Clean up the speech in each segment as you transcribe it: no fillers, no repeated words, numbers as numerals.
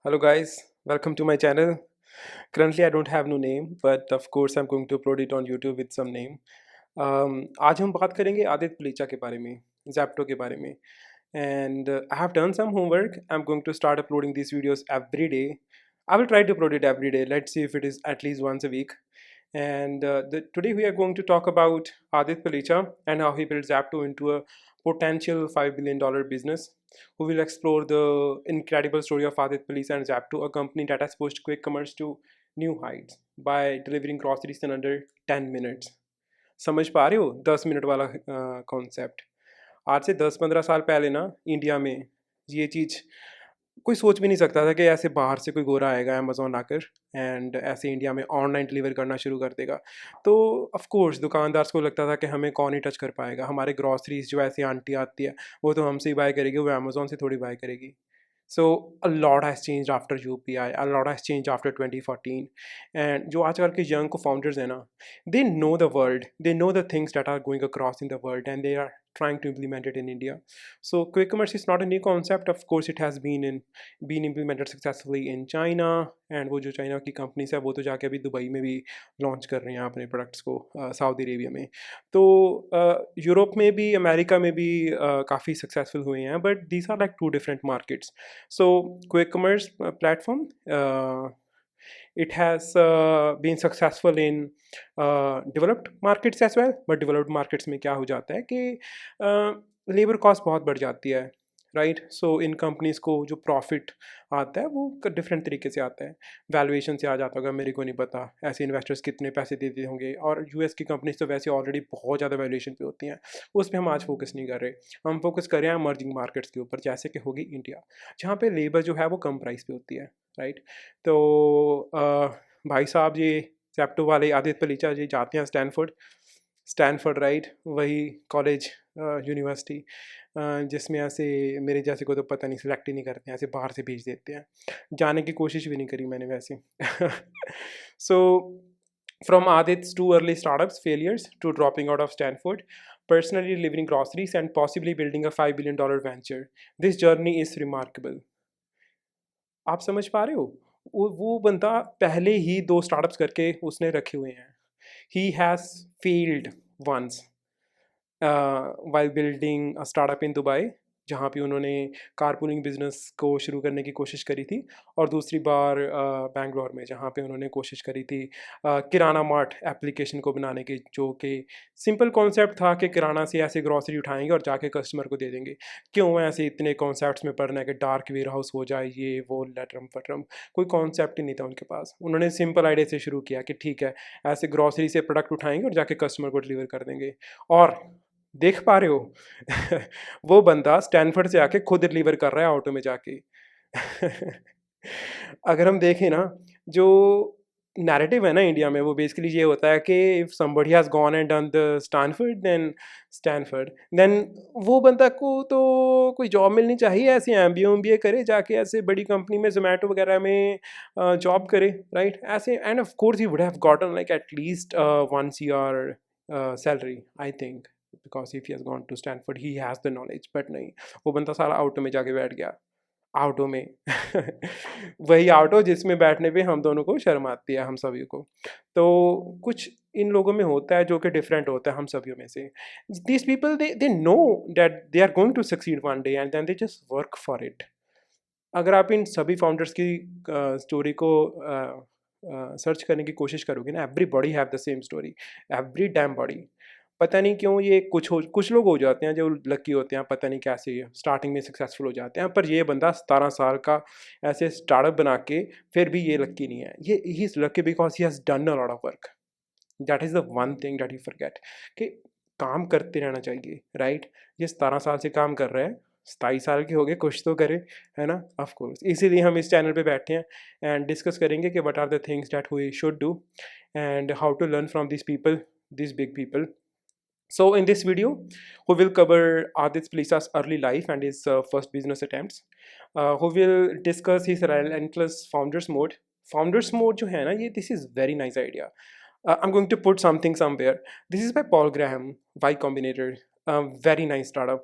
Hello guys, welcome to my channel. Currently I don't have no name, but of course I'm going to upload it on YouTube with some name. आज हम बात करेंगे आदित्य पलीचा के बारे में, Zapto के बारे में. And I have done some homework. I'm going to start uploading these videos every day. I will try to upload it every day. Let's see if it is at least once a week. And today we are going to talk about Adit Palicha and how he built Zapto into a potential $5 billion business. Who will explore the incredible story of Adit Palicha and Zapto, a company that has pushed quick commerce to new heights by delivering groceries in under 10 minutes. समझ पा रहे हो 10 minute वाला concept. आज से 10-15 साल पहले ना इंडिया में ये चीज़ कोई सोच भी नहीं सकता था कि ऐसे बाहर से कोई गोरा आएगा अमेज़ोन आकर एंड ऐसे इंडिया में ऑनलाइन डिलीवर करना शुरू कर देगा. तो ऑफ कोर्स दुकानदार को लगता था कि हमें कौन ही टच कर पाएगा, हमारे ग्रॉसरीज जो ऐसी आंटी आती है वो तो हमसे ही बाय करेगी, वो अमेज़ोन से थोड़ी बाय करेगी. So a lot has changed after UPI, a lot has changed after 2014. And जो आजकल के young co-founders हैं ना, they know the world, they know the things that are going across in the world and they are trying to implement it in India. So quick commerce is not a new concept. Of course it has been implemented successfully in China, and वो जो China की companies है वो तो जाके अभी Dubai में भी लॉन्च कर रही हैं अपने प्रोडक्ट्स को, सऊदी अरेबिया में. तो यूरोप में भी अमेरिका में भी काफ़ी सक्सेसफुल हुए हैं, but these are like two different markets. So quick commerce platform, it has been successful in developed markets as well, but developed markets में क्या हो जाता है कि लेबर कॉस्ट बहुत बढ़ जाती है, राइट. सो इन कंपनीज को जो प्रॉफिट आता है वो डिफरेंट तरीके से आता है. वैल्यूएशन से आ जाता होगा, मेरे को नहीं पता ऐसे इन्वेस्टर्स कितने पैसे देते होंगे, और यूएस की कंपनीज तो वैसे ऑलरेडी बहुत ज़्यादा वैल्यूएशन पे होती हैं. उस पर हम आज फोकस नहीं कर रहे. हम फोकस कर रहे हैं इमर्जिंग मार्केट्स के ऊपर, जैसे कि होगी इंडिया, जहाँ पे लेबर जो है वो कम प्राइस पे होती है, राइट. तो भाई साहब ये जैप्टो वाले आदित्य पलीचा जी जाते हैं स्टैनफोर्ड, राइट, वही कॉलेज यूनिवर्सिटी जिसमें ऐसे मेरे जैसे को तो पता नहीं सिलेक्ट ही नहीं करते हैं, ऐसे बाहर से भेज देते हैं. जाने की कोशिश भी नहीं करी मैंने वैसे. So from Aditya to early startups failures to dropping out of Stanford, personally delivering groceries and possibly building a $5 billion venture. This journey is remarkable. आप समझ पा रहे हो, वो बंदा पहले ही 2 स्टार्टअप्स करके उसने रखे हुए हैं. He has failed once while building a startup in Dubai, जहाँ पे उन्होंने कारपूलिंग बिजनेस को शुरू करने की कोशिश करी थी, और दूसरी बार बैंगलोर में जहाँ पे उन्होंने कोशिश करी थी किराना मार्ट एप्लीकेशन को बनाने की, जो कि सिंपल कॉन्सेप्ट था कि किराना से ऐसे ग्रॉसरी उठाएंगे और जाके कस्टमर को दे देंगे. क्यों ऐसे इतने कॉन्सेप्ट्स में पढ़ना है कि डार्क वेयर हाउस हो जाए, ये वो लटरम फटरम, कोई कॉन्सेप्ट ही नहीं था उनके पास. उन्होंने सिंपल आइडिया से शुरू किया कि ठीक है ऐसे ग्रॉसरी से प्रोडक्ट उठाएंगे और जाके कस्टमर को डिलीवर कर देंगे. और देख पा रहे हो वो बंदा स्टैनफोर्ड से आके खुद डिलीवर कर रहा है ऑटो में जाके. अगर हम देखें ना, जो नैरेटिव है ना इंडिया में, वो बेसिकली ये होता है कि if somebody has gone and done the Stanford then वो बंदा को तो कोई जॉब मिलनी चाहिए, ऐसे एमबीए करे जाके ऐसे बड़ी कंपनी में जोमेटो वगैरह में जॉब करे, राइट. ऐसे and of course he would have gotten like at least 1 CR salary I think, because if he has gone to Stanford he has the knowledge. But नहीं, वो बंदा सारा ऑटो में जाके बैठ गया, ऑटो में. वही ऑटो जिसमें बैठने पे हम दोनों को शर्म आती है, हम सभी को. तो कुछ इन लोगों में होता है जो कि डिफरेंट होता है हम सभी में से. These people they know that they are going to succeed one day and then they just work for it. अगर आप इन सभी फाउंडर्स की स्टोरी को सर्च करने की कोशिश करोगे ना, every body have the same story, every dam body. पता नहीं क्यों ये कुछ लोग हो जाते हैं जो लकी होते हैं, पता नहीं कैसे स्टार्टिंग में सक्सेसफुल हो जाते हैं, पर ये बंदा 17 साल का ऐसे स्टार्टअप बना के फिर भी ये लकी नहीं है. ये he is lucky because he has done a lot of work. That is the one thing that you forget, कि काम करते रहना चाहिए, राइट. ये 17 साल से काम कर रहे हैं, 27 साल के हो गए, कुछ तो करे, है ना. ऑफ कोर्स इसीलिए हम इस चैनल पे बैठे हैं एंड डिस्कस करेंगे कि what are the things that we should do and how to learn from this people, this big people. So in this video, we will cover Aditya Palicha's early life and his first business attempts. We will discuss his relentless founders mode. Founders mode जो है ना, ये this is very nice idea. I'm going to put something somewhere. This is by Paul Graham, Y Combinator. Very nice startup,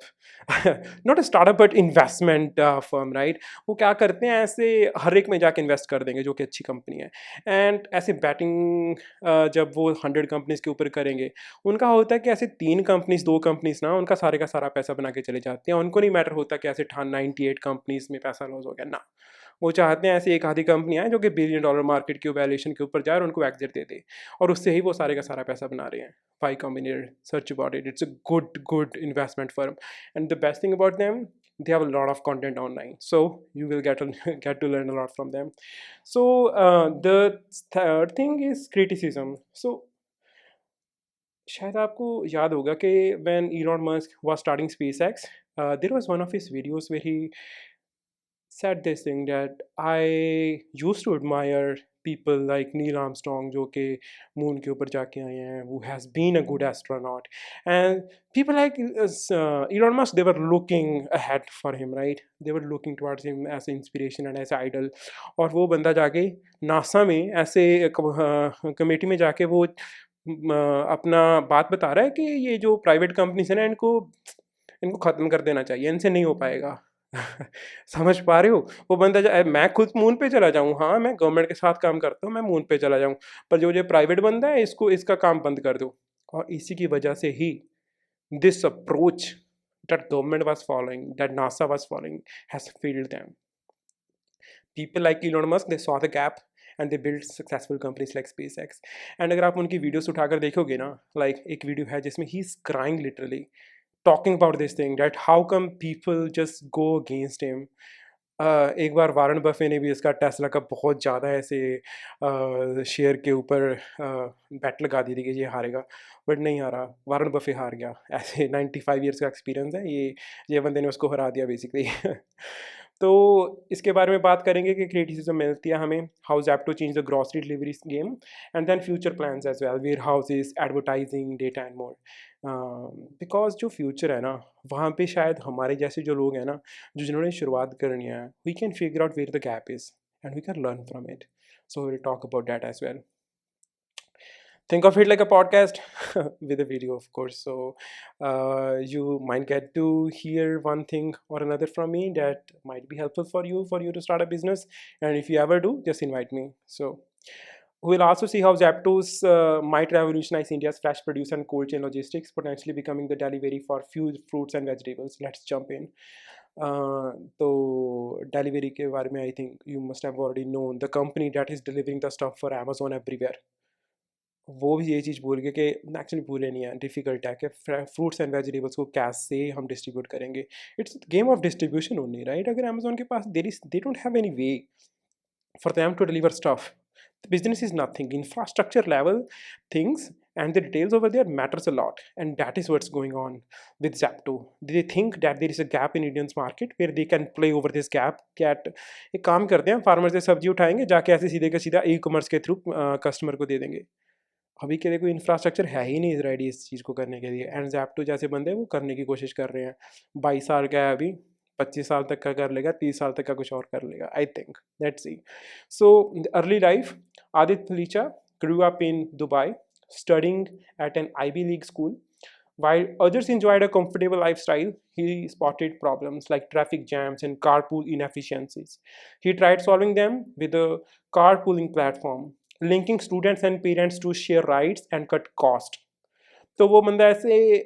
not a startup but investment firm, right. वो क्या करते हैं, ऐसे हर एक में जाके इन्वेस्ट कर देंगे जो कि अच्छी कंपनी है। एंड ऐसे बैटिंग जब वो 100 कंपनीज के ऊपर करेंगे, उनका होता है कि ऐसे 3 कंपनीज 2 कंपनीज ना उनका सारे का सारा पैसा बना के चले जाते हैं। उनको नहीं मैटर होता कि ऐसे 98 कंपनीज में पैसा लॉस हो गया ना। वो चाहते हैं ऐसी एक आधी कंपनी आए जो कि $1 बिलियन मार्केट की वैल्यूएशन के ऊपर जाए और उनको एग्जिट दे दे, और उससे ही वो सारे का सारा पैसा बना रहे हैं। Y Combinator, search about it. It's a good investment firm, and the best thing about them, they have a lot of content online, so you will get to learn a lot from them. So the third thing is criticism. So शायद आपको याद होगा कि when Elon Musk was starting SpaceX, there was one of his videos where he said this thing that I used to admire people like Neil Armstrong जो कि moon के ऊपर जाके आए हैं, who has been a good astronaut, and people like Elon Musk, they were looking ahead for him, right? They were looking towards him as an inspiration and as an idol. और वो बंदा जाके NASA में ऐसे committee में जाके वो अपना बात बता रहा है कि ये जो प्राइवेट कंपनीज है ना, इनको इनको ख़त्म कर देना चाहिए, इनसे नहीं हो पाएगा। समझ पा रहे हो? वो बंदा मैं खुद मून पे चला जाऊँ, हाँ, मैं गवर्नमेंट के साथ काम करता हूँ, मैं मून पे चला जाऊँ, पर जो ये प्राइवेट बंदा है इसको इसका काम बंद कर दो। और इसी की वजह से ही this approach that government was following, that NASA was following, has failed them. People like Elon Musk, they saw the gap and they built successful companies like SpaceX. And अगर आप उनकी वीडियोस उठाकर देखोगे ना, like एक video है जिसमें he is crying literally, talking about this thing that how come people just go against him. एक बार वारन बफे ने भी इसका टेस्ला का बहुत ज़्यादा ऐसे शेयर के ऊपर बेट लगा दी थी कि ये हारेगा, बट नहीं हारा, वारन बफे हार गया। ऐसे 95 ईयर्स का एक्सपीरियंस है, ये बंदे ने उसको हरा दिया बेसिकली। तो इसके बारे में बात करेंगे कि क्रिटिसिज्म मिलती है हमें, how Zepto change the grocery delivery game, and then future plans as well, warehouses, advertising, data and more. Because जो फ्यूचर है ना, वहाँ पे शायद हमारे जैसे जो लोग हैं ना, जो जिन्होंने शुरुआत करनी है, we can figure out where the gap is and we can learn from it. So will talk about that as well. Think of it like a podcast with a video, of course. So you might get to hear one thing or another from me that might be helpful for you to start a business. And if you ever do, just invite me. So we'll also see how Zaptos might revolutionize India's fresh produce and cold chain logistics, potentially becoming the delivery for few fruits and vegetables. Let's jump in. तो delivery के बारे में I think you must have already known the company that is delivering the stuff for Amazon everywhere. वो भी ये चीज़ भूल गए कि एक्चुअली भूले नहीं है, डिफ़िकल्ट है कि फ्रूट्स एंड वेजिटेबल्स को कैसे हम डिस्ट्रीब्यूट करेंगे। It's game of distribution only, right? अगर अमेज़न के पास they don't have any way for them to deliver stuff. The business is nothing. Infrastructure level things and the details over there matters a lot. And that is what's going on with Zapto. They think that there is a gap in Indian's market where they can play over this gap. That एक काम करते हैं, farmer से सब्जी उठाएंगे, जाके ऐसे सीधे का सीधा ई कॉमर्स के थ्रू कस्टमर को दे देंगे। अभी के लिए कोई इंफ्रास्ट्रक्चर है ही नहीं रेडी इस चीज़ को करने के लिए, एंड ज़ेप्टो जैसे बंदे वो करने की कोशिश कर रहे हैं। 22 साल का है अभी, 25 साल तक का कर लेगा, 30 साल तक का कुछ और कर लेगा, I think. Let's see. So early life, Aditya लीचा grew up in Dubai, studying at an Ivy League school. While others enjoyed a comfortable lifestyle, he spotted problems like traffic jams and carpool inefficiencies. He tried solving them with a carpooling platform, linking students and parents to share rides and cut cost. तो वो बंदा ऐसे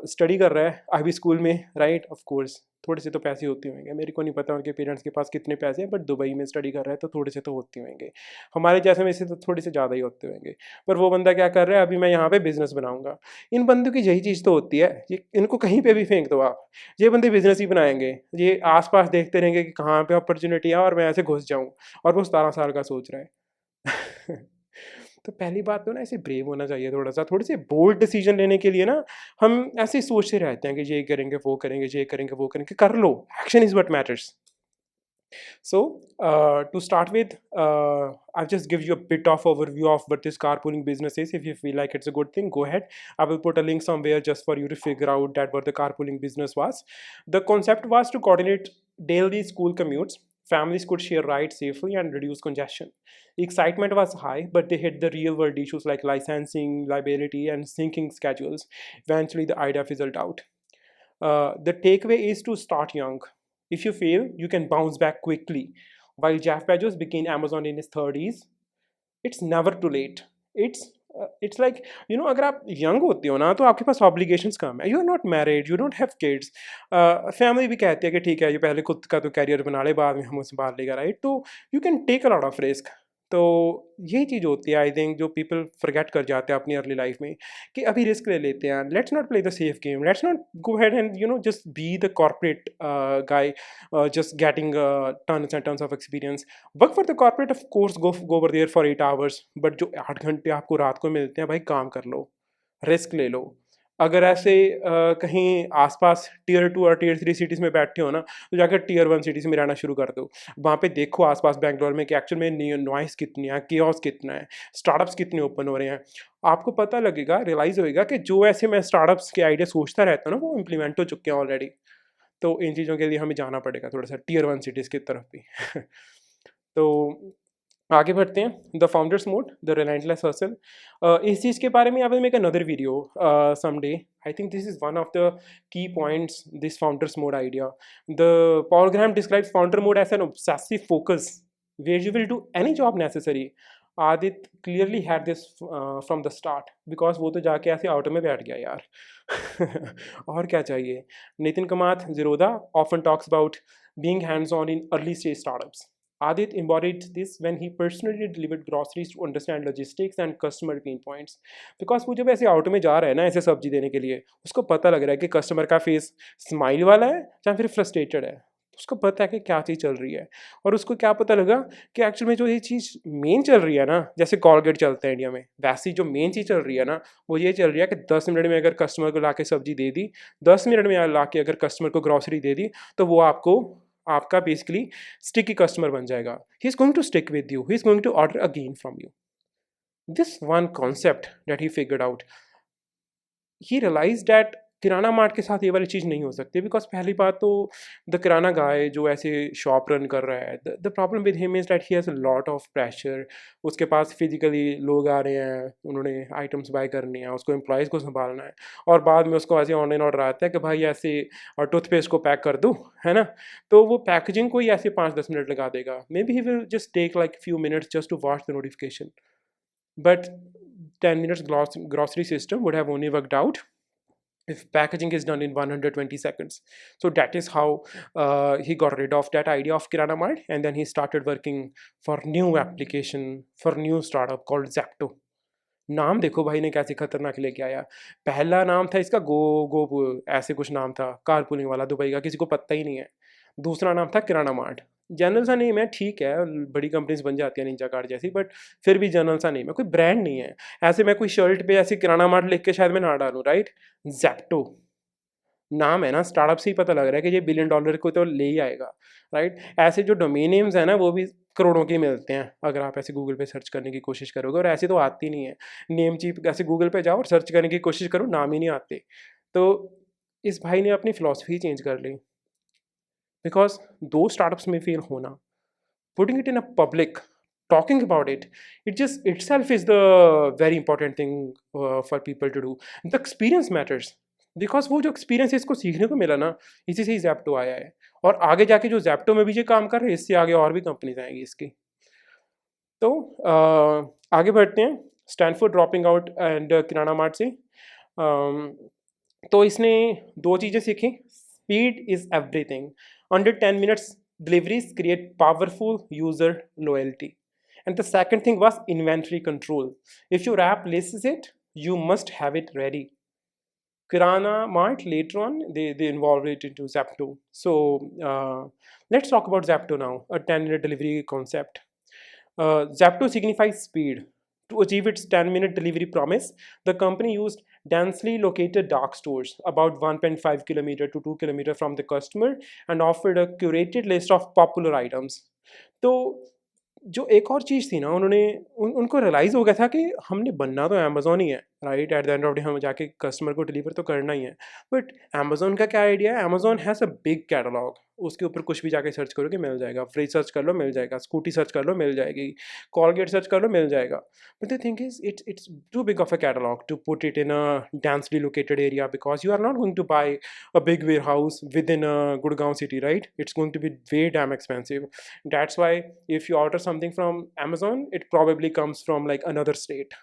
study कर रहा है IB school में, right? Of course थोड़े से तो पैसे होते होंगे, मेरे को नहीं पता उनके पेरेंट्स के पास कितने पैसे हैं, बट दुबई में स्टडी कर रहा है तो थोड़े से तो होते होंगे। हमारे जैसे में से तो थोड़े से ज़्यादा ही होते होंगे। पर वो बंदा क्या कर रहा है, अभी मैं यहाँ पे बिजनेस बनाऊंगा। इन बंदों की यही चीज़ तो होती है, ये इनको कहीं पे भी फेंक दो आप, ये बंदे बिजनेस ही बनाएंगे। ये आसपास देखते रहेंगे कि कहाँ पे अपॉर्चुनिटी है और मैं ऐसे घुस जाऊँ, और वो 17 साल का सोच रहा है। तो पहली बात तो ना, ऐसे ब्रेव होना चाहिए थोड़ा सा, थोड़े से बोल्ड डिसीजन लेने के लिए ना हम ऐसे सोचते रहते हैं कि ये करेंगे वो करेंगे, ये करेंगे वो करेंगे। कर लो, action is what matters. So, to start with, I'll just give you a bit of overview of what this carpooling business is. If you feel like it's a good thing, go ahead. I will put a link somewhere just for you to figure out that what the carpooling business was. The concept was to coordinate daily school commutes. Families could share rides safely and reduce congestion. Excitement was high, but they hit the real world issues like licensing, liability, and syncing schedules. Eventually, the idea fizzled out. The takeaway is to start young. If you fail, you can bounce back quickly. While Jeff Bezos began Amazon in his 30s, it's never too late. It's like, अगर आप young होते हो ना तो आपके पास obligations कम है. You are not married, you don't have kids. Family भी कहती है कि ठीक है, ये पहले खुद का तो कैरियर बना ले, बाद में हम संभाल लेगा, राइट? तो you can take a lot of risk. तो यही चीज़ होती है आई थिंक, जो पीपल फॉरगेट कर जाते हैं अपनी अर्ली लाइफ में, कि अभी रिस्क ले लेते हैं. Let's not play the safe game. Let's not go head and just be the corporate guy, just getting tons and tons of experience. Work for the corporate, of course, go over there for 8 hours, but जो 8 घंटे आपको रात को मिलते हैं, भाई काम कर लो, रिस्क ले लो. अगर ऐसे कहीं आसपास टियर 2 और टियर 3 सिटीज़ में बैठे हो ना, तो जाकर टियर 1 सिटीज़ में रहना शुरू कर दो. वहाँ पे देखो आसपास बेंगलोर में कि एक्चुअल में नॉइस कितनी है, केओस कितना है, स्टार्टअप्स कितने ओपन हो रहे हैं. आपको पता लगेगा, रियलाइज़ होएगा कि जो ऐसे मैं स्टार्टअप्स के आइडिया सोचता रहता हूँ ना, वो इम्प्लीमेंट हो चुके हैं ऑलरेडी. तो इन चीज़ों के लिए हमें जाना पड़ेगा थोड़ा सा टियर 1 सिटीज़ की तरफ भी. तो आगे बढ़ते हैं. The founders mode, the relentless hustle. इस चीज़ के बारे में I will make another video someday. I think this is one of the key points, this founders mode idea. The Paul Graham describes founder mode as an obsessive focus where you will do any job necessary. Aadit clearly had this from the start, because वो तो जाके ऐसे auto में बैठ गया यार. और क्या चाहिए. नितिन कमात Zerodha often talks about being hands-on in early stage startups. Adit embodied this when he personally delivered groceries to understand logistics and customer pain points. Because वो जब ऐसे ऑटो में जा रहा है ना ऐसे सब्जी देने के लिए, उसको पता लग रहा है कि कस्टमर का फेस स्माइल वाला है या फिर फ्रस्ट्रेटेड है. उसको पता है कि क्या चीज़ चल रही है. और उसको क्या पता लगा कि एक्चुअल में जो ये चीज़ मेन चल रही है ना, जैसे कॉलगेट चलता है इंडिया में, वैसी जो मेन चीज़ चल रही है ना, वो ये चल रही है कि 10 मिनट में अगर कस्टमर को लाके सब्जी दे दी, 10 मिनट में लाके अगर कस्टमर को ग्रॉसरी दे दी, तो वो आपका बेसिकली स्टिकी कस्टमर बन जाएगा. He is going to stick with you, he is going to order again from you. This one concept that he figured out, he realize that kirana mart के साथ ये वाली चीज़ नहीं हो सकती. बिकॉज पहली बात तो द किराना गाय जो ऐसे शॉप रन कर रहा है, the problem with him is that he has a lot of pressure. उसके पास फिजिकली लोग आ रहे हैं, उन्होंने आइटम्स बाय करनी है, उसको एम्प्लॉयज़ को संभालना है, और बाद में उसको ऐसे ऑनलाइन ऑर्डर आता है कि भाई ऐसे टूथपेस्ट को पैक कर दो, है ना. तो वो पैकेजिंग को ही ऐसे 5-10 मिनट लगा देगा. Maybe he will just take like few minutes just to watch the notification. But 10 minutes grocery system would have only worked out if packaging is done in 120 seconds. So that is how he got rid of that idea of Kirana Mart, and then he started working for new application, for new startup called Zapto. नाम देखो भाई ने कैसे खतरनाक लेके आया. पहला नाम था इसका गो ऐसे कुछ नाम था, कारपूलिंग वाला, दुबई का, किसी को पता ही नहीं है. दूसरा नाम था किराना मार्ट. जनरल सा नेम है, ठीक है, बड़ी कंपनीज बन जाती है निंजा कार्ड जैसी, बट फिर भी जनरल सा नेम है, कोई ब्रांड नहीं है. ऐसे मैं कोई शर्ट पे ऐसे किराना मार्ट लिख के शायद मैं ना डालूँ, राइट. जैप्टो नाम है ना, स्टार्टअप से ही पता लग रहा है कि ये $1 बिलियन को तो ले ही आएगा, राइट. ऐसे जो डोमेन नेम्स हैं ना, वो भी करोड़ों के मिलते हैं अगर आप ऐसे गूगल पे सर्च करने की कोशिश करोगे, और ऐसे तो आती नहीं है. नेम चीप ऐसे गूगल पे जाओ और सर्च करने की कोशिश करो, नाम ही नहीं आते. तो इस भाई ने अपनी फिलॉसफी चेंज कर ली. बिकॉज दो स्टार्टअप्स में फेल होना, putting it in a public, talking about it, it just itself is the very important thing for people to do. The experience matters, because वो जो एक्सपीरियंस इसको सीखने को मिला ना, इसी से ही जैप्टो आया है. और आगे जाके जो जैप्टो में भी ये काम कर रहे हैं, इससे आगे और भी कंपनीज आएंगी इसकी. तो आगे बढ़ते हैं. Stanford dropping out and kirana mart से. तो इसने दो चीज़ें सीखी. Speed is everything. Under 10 minutes deliveries create powerful user loyalty. And the second thing was inventory control. If your app lists it, you must have it ready. Kirana Mart later on they involved it into Zapto. So let's talk about Zapto now, a 10-minute delivery concept. Zapto signifies speed. To achieve its 10-minute delivery promise, the company used densely located dark stores about 1.5 kilometer to 2 kilometer from the customer and offered a curated list of popular items. तो जो एक और चीज़ थी ना, उनको realise हो गया था कि हमने बनना तो अमेज़ॉन ही है, right? At the end of day हमें जाके कस्टमर को डिलीवर तो करना ही है। बट अमेज़न का क्या आइडिया है, Amazon has a big catalogue, उसके ऊपर कुछ भी जाके सर्च करोगे मिल जाएगा, फ्रिज सर्च कर लो मिल जाएगा, स्कूटी सर्च कर लो मिल जाएगी, कॉलगेट सर्च कर लो मिल जाएगा। But the thing is it's too big of a catalog to put it in a densely located area, because you are not going to buy a big warehouse within a Gurgaon city, right? It's going to be way damn expensive. That's why if you order something from Amazon, it probably comes from like another state,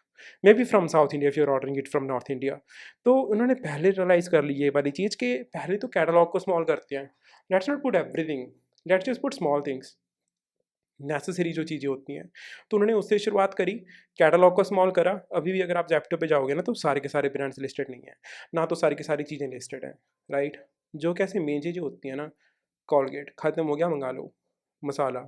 maybe from South India if you are ordering it from North India. तो उन्होंने पहले realise कर ली ये वाली चीज़ कि पहले तो catalogue को स्मॉल करते हैं। Let's not put everything, let's just put small things, necessary जो चीज़ें होती हैं। तो उन्होंने उससे शुरुआत करी, कैटलॉग को स्मॉल करा। अभी भी अगर आप ज़ेप्टो पे जाओगे ना तो सारे के सारे ब्रांड्स लिस्टेड नहीं हैं, ना तो सारी की सारी चीज़ें लिस्टेड हैं, राइट? जो कैसे मेन चीज़ें होती हैं ना, कोलगेट ख़त्म हो गया मंगा लो, मसाला,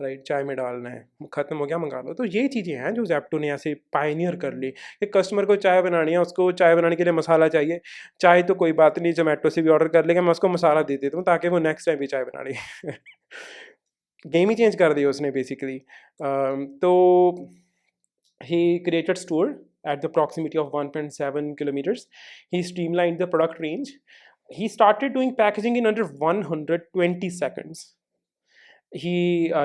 राइट, चाय में डालना है, ख़त्म हो गया मंगा लो। तो ये चीज़ें हैं जो ज़ेप्टो ने ऐसे पायनियर कर ली कि कस्टमर को चाय बनानी है, उसको चाय बनाने के लिए मसाला चाहिए। चाय तो कोई बात नहीं, ज़ोमैटो से भी ऑर्डर कर लेगा, मैं उसको मसाला दे देता हूँ ताकि वो नेक्स्ट टाइम भी चाय बना ले। गेम ही चेंज कर दी उसने बेसिकली। तो he created store at the proximity of 1.7 kilometers. He streamlined the product range. He started doing packaging in under 120 seconds. He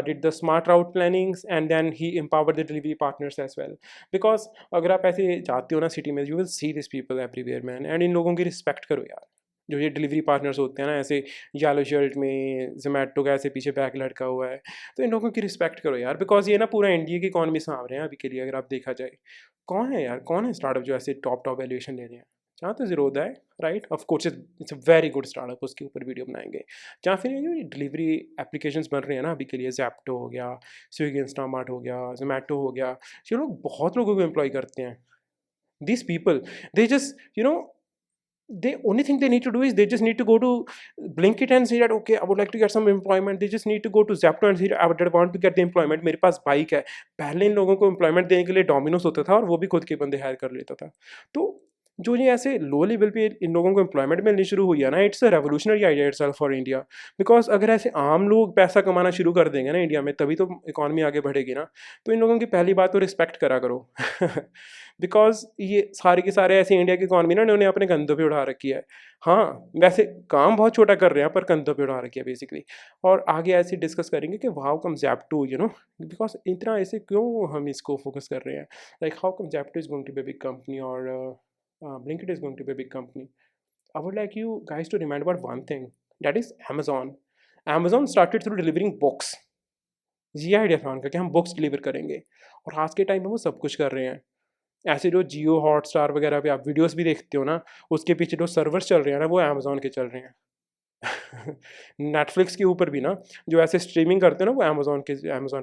did the smart route plannings, and then he empowered the delivery partners as well. Because अगर आप ऐसे जाते हो ना city में, you will see these people everywhere man, and इन लोगों की respect करो यार। जो ये डिलीवरी पार्टनर्स होते हैं ना, ऐसे येलो शर्ट में ज़ोमैटो का ऐसे पीछे बैग लटका हुआ है, तो इन लोगों की रिस्पेक्ट करो यार, बिकॉज ये ना पूरा इंडिया की इकॉनमी सांभ रहे हैं अभी के लिए। अगर आप देखा जाए, कौन है यार, कौन है स्टार्टअप जो ऐसे टॉप टॉप वैल्यूएशन ले रहे हैं? जहाँ तो ज़ीरोधा है, right? Of course it's a very good startup, उसके ऊपर वीडियो बनाएंगे। जहाँ फिर ये जो डिलीवरी एप्लीकेशंस बन रहे हैं ना अभी के लिए, ज़ेप्टो हो गया, स्विगी इंस्टामार्ट हो गया, ज़ोमैटो हो गया, ये लोग बहुत लोगों को एम्प्लॉय करते हैं। These people, they just, the only thing they need to do is they just need to go to Blinkit and say that okay, I would like to get some employment. They just need to go to Zepto and say I would want to get the employment. मेरे पास bike है। पहले इन लोगों को employment देने के लिए Domino's होता था और वो भी खुद के बंदे हायर कर लेता था। तो जो ये ऐसे लो लेवल पे इन लोगों को एम्प्लॉयमेंट मिलनी शुरू हुई है ना, it's a revolutionary idea itself for India. Because अगर ऐसे आम लोग पैसा कमाना शुरू कर देंगे ना इंडिया में, तभी तो इकॉनमी आगे बढ़ेगी ना। तो इन लोगों की पहली बात तो रिस्पेक्ट करा करो। बिकॉज ये सारे के सारे ऐसे इंडिया की इकॉनमी ना इन्होंने अपने कंधों पे उठा रखी है। हाँ, वैसे काम बहुत छोटा कर रहे हैं पर कंधों पे उठा रखी है बेसिकली। और आगे ऐसे डिस्कस करेंगे कि हाउ कम ज़ेप्टो, बिकॉज इतना ऐसे क्यों हम इसको फोकस कर रहे हैं, like how come Zepto is going to be big company और Blinkit is going to be a big company. I would like you guys to remember one thing, that is Amazon. Amazon started through delivering books. ये idea था उनका कि हम books deliver करेंगे, और आज के टाइम में वो सब कुछ कर रहे हैं। ऐसे जो जियो हॉटस्टार वगैरह पे आप वीडियोस भी देखते हो ना, उसके पीछे जो सर्वर्स चल रहे हैं ना, वो अमेजोन के चल रहे हैं। नेटफ्लिक्स के ऊपर भी ना जो ऐसे स्ट्रीमिंग करते हैं ना, वो अमेजोन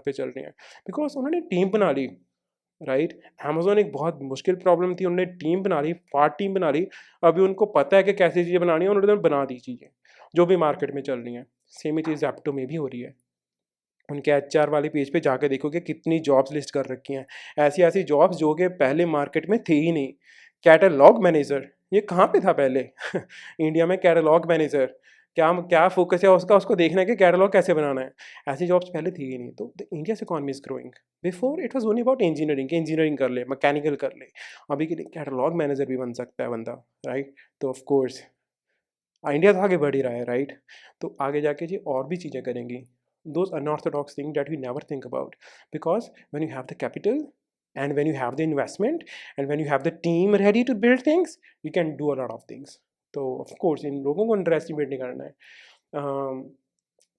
पे चल रहे हैं, बिकॉज उन्होंने टीम बना ली, राइट? अमेज़न एक बहुत मुश्किल प्रॉब्लम थी, उन्होंने टीम बना ली, फाट टीम बना ली। अभी उनको पता है कि कैसी चीज़ें बनानी है, उन्होंने बना दी चीज़ें, जो भी मार्केट में चल रही हैं। सेम ही चीज़ ज़ेप्टो में भी हो रही है। उनके एचआर वाले पेज पे जाके देखोगे कितनी जॉब्स लिस्ट कर रखी हैं। ऐसी-ऐसी जॉब्स जो कि पहले मार्केट में थी ही नहीं। कैटलॉग मैनेजर, ये कहाँ पे था पहले? इंडिया में कैटलॉग मैनेजर, क्या क्या फ़ोकस है उसका, उसको देखना है कि कैटलॉग कैसे बनाना है। ऐसी जॉब्स पहले थी ही नहीं। तो the India's economy is growing. Before it was only about engineering, कि इंजीनियरिंग कर ले, मैकेनिकल कर ले। अभी के लिए कैटलॉग मैनेजर भी बन सकता है बंदा, राइट? तो ऑफ कोर्स इंडिया तो आगे बढ़ ही रहा है, राइट? तो आगे जाके जी और भी चीज़ें करेंगी। Those unorthodox things that we never think about, because when you have the capital and when you have the investment and when you have the team ready to build things, you can do a lot of things. तो of course इन लोगों को under estimate नहीं करना है।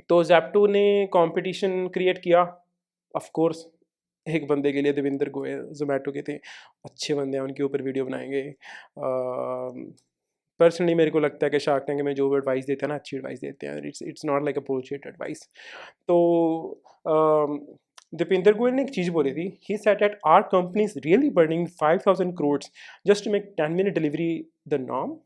तो Zepto ने competition create किया। Of course एक बंदे के लिए, देवेंद्र गोयल ज़ोमैटो के थे, अच्छे बंदे हैं, उनके ऊपर वीडियो बनाएंगे। पर्सनली मेरे को लगता है कि शार्क टैंक में जो एडवाइस देते हैं ना, अच्छी एडवाइस देते हैं। It's not like a bullshit advice. तो दीपेंद्र गोयल ने एक चीज़ बोली थी, he said that our company is really burning 5000 crore just to make 10-minute delivery the norm.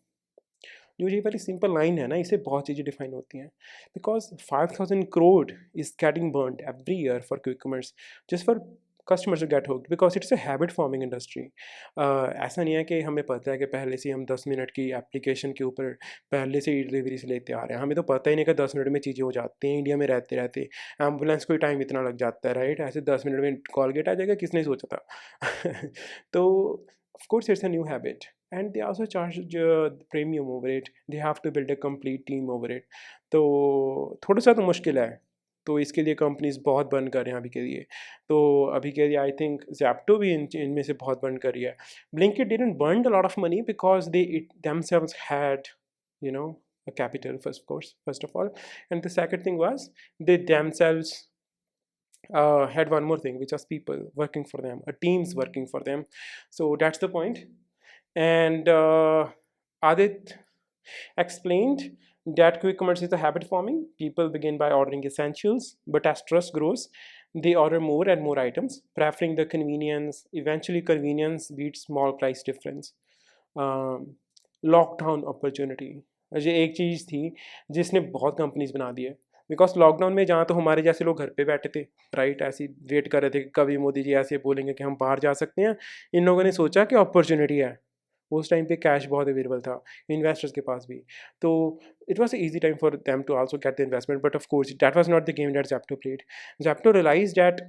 जो ये वाली सिंपल लाइन है ना, इससे बहुत चीज़ें डिफाइन होती हैं। Because 5000 crore is getting burned every year for quick commerce, just for customers to get hooked, because it's a habit forming industry. ऐसा नहीं है कि हमें पता है कि पहले से हम 10 मिनट की एप्लीकेशन के ऊपर पहले से ही डिलीवरी से लेते आ रहे हैं। हमें तो पता ही नहीं कि 10 मिनट में चीज़ें हो जाती हैं। इंडिया में रहते रहते एम्बुलेंस को ही टाइम इतना लग जाता है, राइट? ऐसे 10 मिनट में कॉलगेट आ जाएगा, किसने सोचा था? तो of course it's a new habit, and they also charge premium over it. They have to build a complete team over it. तो थोड़ा सा तो मुश्किल है, तो इसके लिए कंपनीज बहुत बर्न कर रहे हैं अभी के लिए। तो अभी के लिए आई थिंक जैप्टो भी इनमें से बहुत बर्न कर रही है। Blinkit didn't burn a lot of money because they it themselves had, you know, a capital first, of course, first of all. And the second thing was they themselves had one more thing, which was people working for them, a teams working for them. So that's the point. And Adit explained that quick commerce is a habit forming. People begin by ordering essentials, but as trust grows, they order more and more items, preferring the convenience. Eventually, convenience beats small price difference. Lockdown opportunity, ये एक चीज़ थी जिसने बहुत companies बना दी है। Because lockdown में जहाँ तो हमारे जैसे लोग घर पे बैठे थे, राइट, ऐसे वेट कर रहे थे कि कभी मोदी जी ऐसे बोलेंगे कि हम बाहर जा सकते हैं। इन लोगों ने सोचा कि अपॉर्चुनिटी है, उस टाइम पे कैश बहुत अवेलेबल था इन्वेस्टर्स के पास भी, तो it was easy time for them to also get the investment. But of course that was not the game that Zepto played. Zepto realize that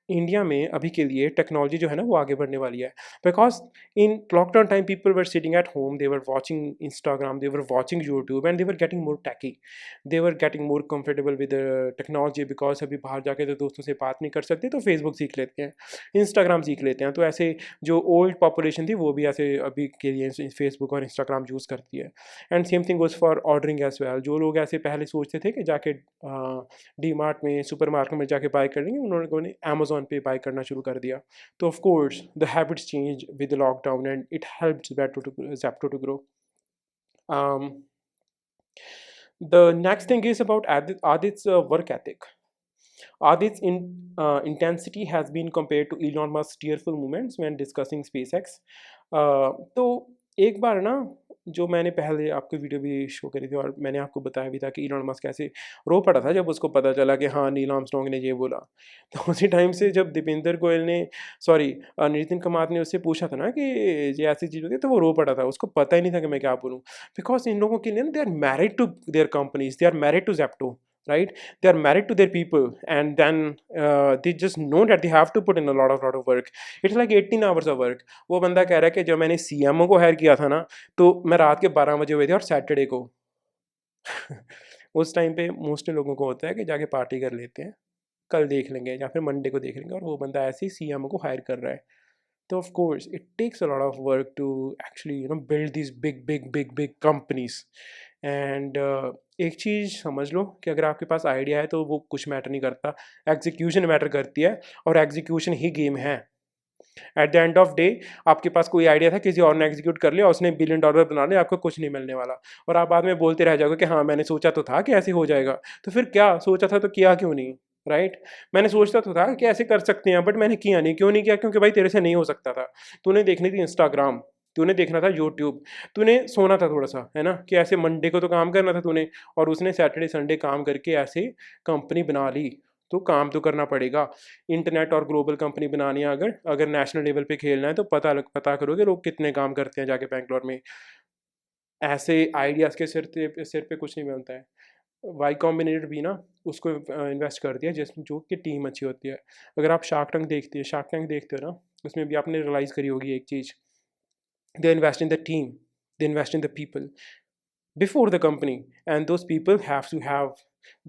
India में अभी के लिए टेक्नोलॉजी जो है ना वो आगे बढ़ने वाली है। Because in lockdown time people were sitting at home, they were watching Instagram, they were watching YouTube, and they were getting more techy, they were getting more comfortable with technology. Because अभी बाहर जाके तो दोस्तों से बात नहीं कर सकते, तो फेसबुक सीख लेते हैं, इंस्टाग्राम सीख लेते हैं। तो ऐसे जो ओल्ड पॉपुलेशन थी वो भी ऐसे अभी के लिए फेसबुक और इंस्टाग्राम यूज़ करती है। And same thing goes for ordering as well. जो लोग ऐसे पहले सोचते थे कि जाके डी मार्ट में, सुपर मार्केट में जाके बाय कर लेंगे, उन्होंने अमेजोन पे बाय करना शुरू कर दिया। तो of course the habits change with lockdown and it helps Zepto to grow. The next thing is about Adit's work ethic. Adit's intensity has been compared to Elon Musk's tearful moments when discussing SpaceX. तो एक बार ना, जो मैंने पहले आपको video भी show करी थी और मैंने आपको बताया भी था कि इलॉन मस्क कैसे रो पड़ा था जब उसको पता चला कि हाँ नील आर्मस्ट्रॉन्ग ने ये बोला। तो उसी टाइम से जब दीपेंद्र गोयल ने, सॉरी, नितिन कमात ने उससे पूछा था ना कि ये ऐसी चीज़ होती है, तो वो रो पड़ा था, उसको पता ही नहीं था कि मैं क्या बोलूँ। बिकॉज इन लोगों के लिए ना, they are married to their companies, they are married to Zepto, right? They are married to their people, and then they just know that they have to put in a lot of work. It's like 18 hours of work. वो बंदा कह रहा है कि जब मैंने CMO को higher किया था ना, तो मैं रात के 12 बजे हुए थे और सैटरडे को उस टाइम पे मोस्टली लोगों को होता है कि जाके पार्टी कर लेते हैं, कल देख लेंगे या फिर मंडे को देख लेंगे, और वो बंदा ऐसे ही CMO को हायर कर रहा है। तो of course it takes a lot of work to actually build this big companies. And एक चीज़ समझ लो कि अगर आपके पास आइडिया है तो वो कुछ मैटर नहीं करता, एग्जीक्यूशन मैटर करती है, और एग्जीक्यूशन ही गेम है। At the end of day आपके पास कोई आइडिया था, किसी और ने एग्जीक्यूट कर लिया, उसने $1 बिलियन बना लिया, आपको कुछ नहीं मिलने वाला, और आप बाद में बोलते रह जाओगे कि हाँ मैंने सोचा तो था कि ऐसे हो जाएगा। तो फिर क्या सोचा था तो किया क्यों नहीं, राइट? मैंने सोचता तो था कि ऐसे कर सकते हैं, बट मैंने किया नहीं। क्यों नहीं किया? क्योंकि भाई तेरे से नहीं हो सकता था। तूने देखनी थी इंस्टाग्राम, तूने देखना था यूट्यूब, तूने सोना था थोड़ा सा, है ना, कि ऐसे मंडे को तो काम करना था तूने, और उसने सैटरडे संडे काम करके ऐसे कंपनी बना ली। तो काम तो करना पड़ेगा। इंटरनेट और ग्लोबल कंपनी बनानी है, अगर अगर नेशनल लेवल पे खेलना है, तो पता करो कि लोग कितने काम करते हैं जाके बैंगलोर में। ऐसे आइडियाज़ के सिर पे कुछ नहीं बनता है। वाई कॉम्बिनेटर भी ना, उसको इन्वेस्ट कर दिया जिस जो कि टीम अच्छी होती है। अगर आप शार्क टैंक देखते हो ना, उसमें भी आपने रियलाइज़ करी होगी एक चीज़, they invest in the team, they invest in the people before the company, and those people have to have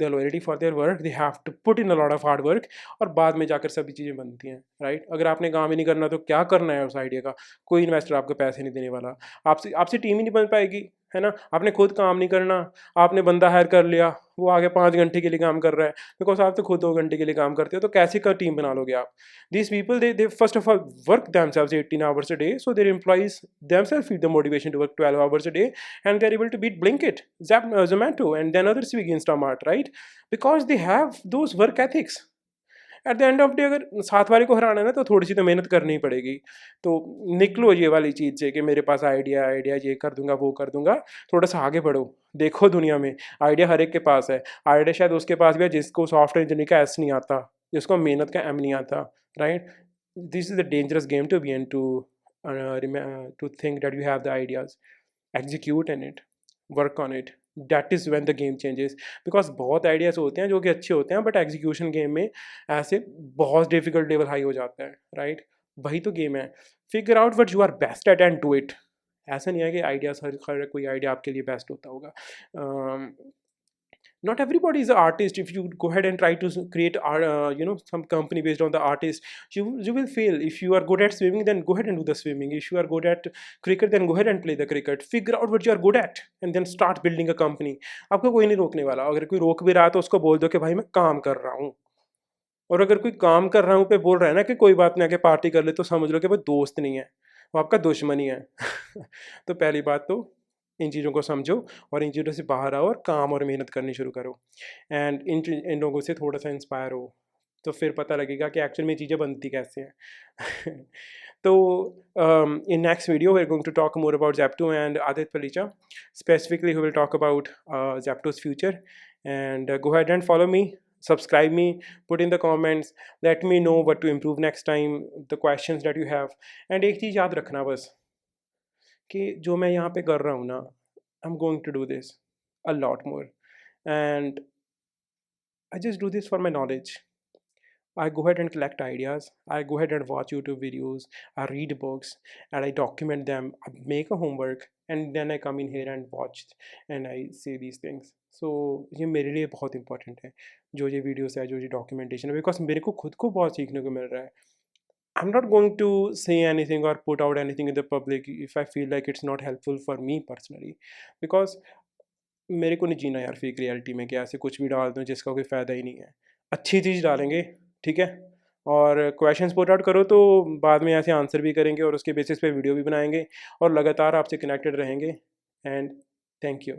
the loyalty for their work, they have to put in a lot of hard work, और बाद में जाकर सभी चीज़ें बनती हैं, right? अगर आपने काम ही नहीं करना तो क्या करना है उस आइडिया का? कोई इन्वेस्टर आपको पैसे नहीं देने वाला, आपसे आपसे टीम ही नहीं बन पाएगी, है ना? आपने खुद काम नहीं करना, आपने बंदा हायर कर लिया, वो आगे 5 घंटे के लिए काम कर रहा है, बिकॉज आप तो खुद 2 घंटे के लिए काम करते हो, तो कैसे का टीम बना लोगे आप? These people, they first of all work themselves 18 hours a day, so their employees themselves feel the motivation to work 12 hours a day, and they're able to beat Blinkit, Zomato, and then other Swiggy, Instamart, right? Because they have those work ethics. At the end of day अगर साथ वाले को हराना है ना, तो थोड़ी सी तो मेहनत करनी ही पड़ेगी। तो निकलो ये वाली चीज़ से कि मेरे पास आइडिया ये कर दूंगा वो कर दूंगा, थोड़ा सा आगे बढ़ो। देखो दुनिया में आइडिया हर एक के पास है, आइडिया शायद उसके पास भी है जिसको सॉफ्टवेयर इंजीनियर का एस नहीं आता, जिसको मेहनत का एम नहीं आता, right? This is the dangerous game to be and to think that you have the ideas, execute in it, work on it, that is when the game changes. Because बहुत आइडियाज़ होते हैं जो कि अच्छे होते हैं, बट एग्जीक्यूशन गेम में ऐसे बहुत डिफिकल्ट लेवल हाई हो जाता है, राइट? वही तो गेम है। Figure out what you are best at and do it. ऐसा नहीं है कि आइडियाज हर कोई आइडिया आपके लिए बेस्ट होता होगा। Not everybody is an artist. If you go ahead and try to create some company based on the artist, you will fail. If you are good at swimming, then go ahead and do the swimming. If you are good at cricket, then go ahead and play the cricket. Figure out what you are good at and then start building a company. आपको कोई नहीं रोकने वाला। अगर कोई रोक भी रहा है तो उसको बोल दो कि भाई मैं काम कर रहा हूँ। और अगर कोई काम कर रहा हूँ पे बोल रहा है ना कि कोई बात नहीं आके पार्टी कर ले, तो समझ लो कि वो दोस्त नहीं है, वो आपका दुश्मन ही है। तो पहली बात तो इन चीज़ों को समझो और इन चीज़ों से बाहर आओ और काम और मेहनत करनी शुरू करो। एंड इन लोगों से थोड़ा सा इंस्पायर हो, तो फिर पता लगेगा कि एक्चुअल में चीज़ें बनती कैसे हैं। तो in next video we are going to talk more about Zepto and Adit Palicha. Specifically, we will talk about Zepto's future. And go ahead and follow me, subscribe me, put in the comments, let me know what to improve next time, the questions that you have. And एक चीज़ याद रखना बस, कि जो मैं यहाँ पे कर रहा हूँ ना, I am going to do this a lot more, and I just do this for my knowledge. I go ahead and collect ideas. I go ahead and watch YouTube videos. I read books and I document them. I make a homework and then I come in here and watch and I say these things. So ये मेरे लिए बहुत important है, जो ये videos है, जो ये डॉक्यूमेंटेशन है, बिकॉज मेरे को खुद को बहुत सीखने को मिल रहा है. I'm not going to say anything or put out anything in the public if I feel like it's not helpful for me personally, because मेरे को नहीं जीना यार फेक रियलिटी में कि ऐसे कुछ भी डाल दूँ जिसका कोई फ़ायदा ही नहीं है. अच्छी चीज़ डालेंगे, ठीक है, और क्वेश्चंस पुट आउट करो तो बाद में ऐसे आंसर भी करेंगे और उसके बेसिस पे वीडियो भी बनाएंगे और लगातार आपसे कनेक्टेड रहेंगे. And thank you.